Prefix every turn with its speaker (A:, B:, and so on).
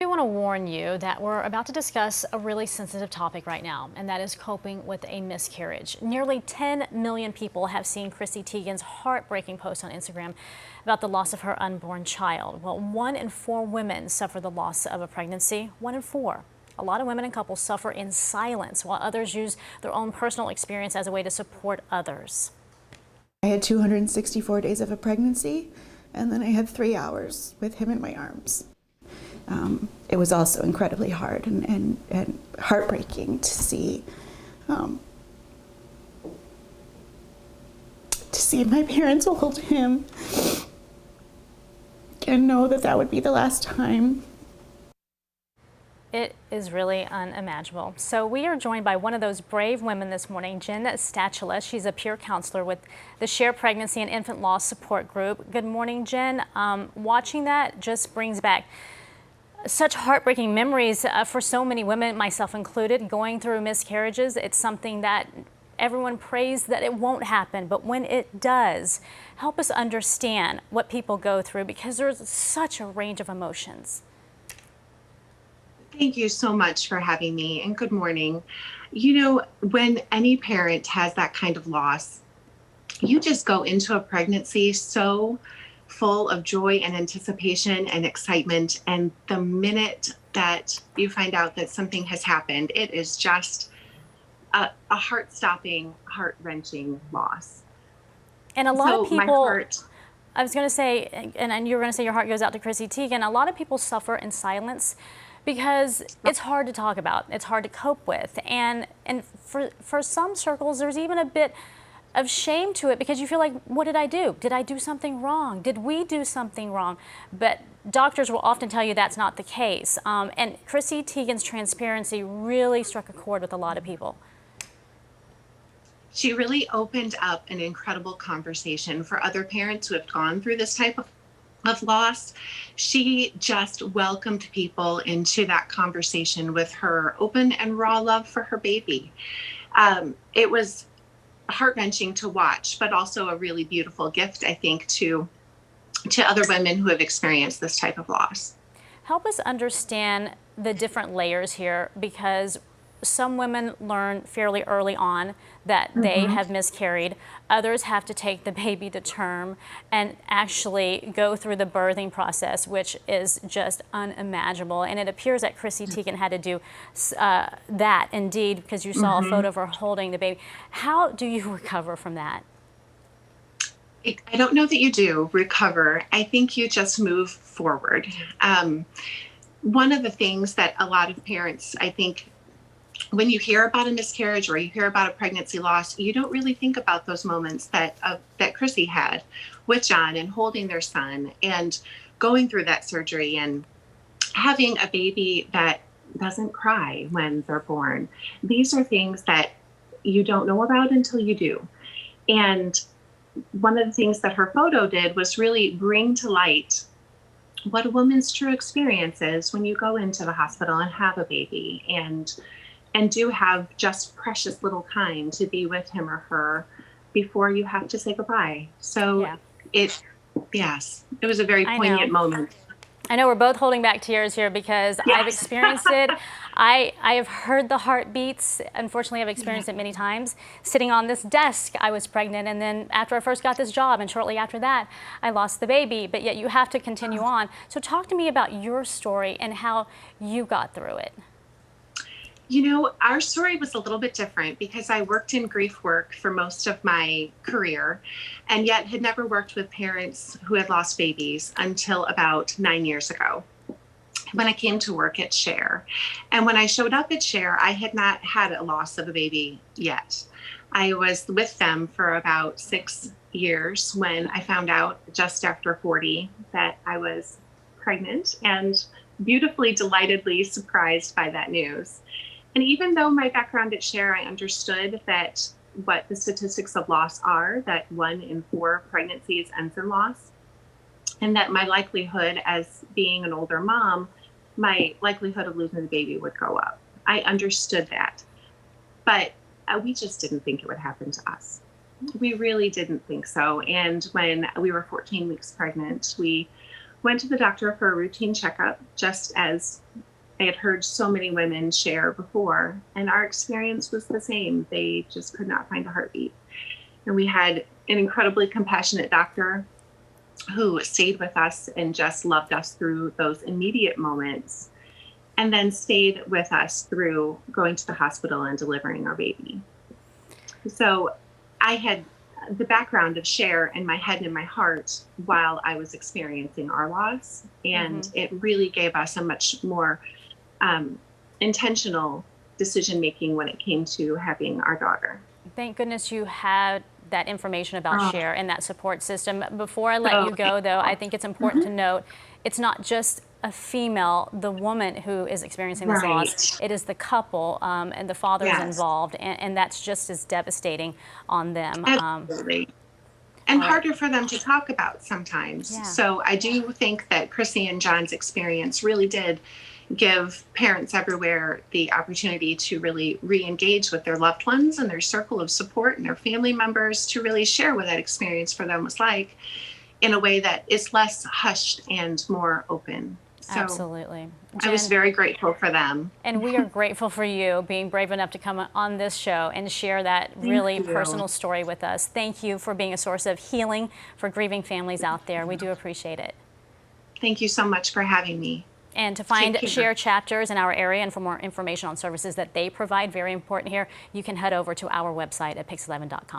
A: I want to warn you that we're about to discuss a really sensitive topic right now, and that is coping with a miscarriage. Nearly 10 million people have seen Chrissy Teigen's heartbreaking post on Instagram about the loss of her unborn child. Well, 1 in 4 women suffer the loss of a pregnancy. 1 in 4. A lot of women and couples suffer in silence, while others use their own personal experience as a way to support others.
B: I had 264 days of a pregnancy, and then I had 3 hours with him in my arms. It was also incredibly hard and heartbreaking um, to see my parents hold him and know that that would be the last time.
A: It is really unimaginable. So we are joined by one of those brave women this morning, Jen Statula. She's a peer counselor with the Share Pregnancy and Infant Loss Support Group. Good morning, Jen. Watching that just brings back such heartbreaking memories for so many women, myself included, going through miscarriages. It's something that everyone prays that it won't happen, but when it does, help us understand what people go through, because there's such a range of emotions.
C: Thank you so much for having me, and good morning. You know, when any parent has that kind of loss, you just go into a pregnancy so full of joy and anticipation and excitement. And the minute that you find out that something has happened, it is just a heart-stopping, heart-wrenching loss.
A: And a lot
C: So
A: of
C: my
A: people,
C: heart,
A: I was going to say, and you were going to say your heart goes out to Chrissy Teigen, a lot of people suffer in silence because it's hard to talk about, it's hard to cope with. And for some circles, there's even a bit of shame to it, because you feel like, what did I do? Did I do something wrong? Did we do something wrong? But doctors will often tell you that's not the case. And Chrissy Teigen's transparency really struck a chord with a lot of people.
C: she really opened up an incredible conversation for other parents who have gone through this type of loss. She just welcomed people into that conversation with her open and raw love for her baby. It was heart-wrenching to watch, but also a really beautiful gift, I think, to other women who have experienced this type of loss.
A: Help us understand the different layers here, because some women learn fairly early on that they have miscarried. Others have to take the baby to term and actually go through the birthing process, which is just unimaginable. And it appears that Chrissy Teigen had to do that, indeed, because you saw a photo of her holding the baby. How do you recover from that?
C: I don't know that you do recover. I think you just move forward. One of the things that a lot of parents, I think, when you hear about a miscarriage or you hear about a pregnancy loss, you don't really think about those moments that Chrissy had with John, and holding their son and going through that surgery and having a baby that doesn't cry when they're born. These are things that you don't know about until you do. And one of the things that her photo did was really bring to light what a woman's true experience is when you go into the hospital and have a baby, and do have just precious little time to be with him or her before you have to say goodbye. So
A: Yeah.
C: yes, it was a very poignant moment.
A: I know we're both holding back tears here, because
C: Yes.
A: I've experienced it. I have heard the heartbeats. Unfortunately, I've experienced it many times. Sitting on this desk, I was pregnant, and then after I first got this job, and shortly after that, I lost the baby. But yet you have to continue on. So talk to me about your story and how you got through it.
C: You know, our story was a little bit different because I worked in grief work for most of my career, and yet had never worked with parents who had lost babies until about 9 years ago, when I came to work at Share. And when I showed up at Share, I had not had a loss of a baby yet. I was with them for about 6 years when I found out just after 40 that I was pregnant, and beautifully, delightedly surprised by that news. And even though my background at Share, I understood that what the statistics of loss are, that 1 in 4 pregnancies ends in loss, and that my likelihood as being an older mom, my likelihood of losing the baby would go up. I understood that, but we just didn't think it would happen to us. We really didn't think so. And when we were 14 weeks pregnant, we Went to the doctor for a routine checkup, just as I had heard so many women share before, and our experience was the same. They just could not find a heartbeat. And we had an incredibly compassionate doctor who stayed with us and just loved us through those immediate moments, and then stayed with us through going to the hospital and delivering our baby. So I had the background of Cher in my head and in my heart while I was experiencing our loss. And it really gave us a much more intentional decision making when it came to having our daughter.
A: Thank goodness you had that information about Cher and that support system. Before I let you go, though, I think it's important to note it's not just a female, the woman who is experiencing this loss. It is the couple and the father's involved, and that's just as devastating on them.
C: Absolutely. And harder for them to talk about sometimes.
A: Yeah.
C: So I do think that Chrissy and John's experience really did give parents everywhere the opportunity to really re-engage with their loved ones and their circle of support and their family members to really share what that experience for them was like in a way that is less hushed and more open. So
A: Absolutely.
C: I was very grateful for them.
A: And we are grateful for you being brave enough to come on this show and share that really personal story with us. Thank you for being a source of healing for grieving families out there. We do appreciate it.
C: Thank you so much for having me.
A: And to find Cher chapters in our area and for more information on services that they provide, very important here, you can head over to our website at pix11.com.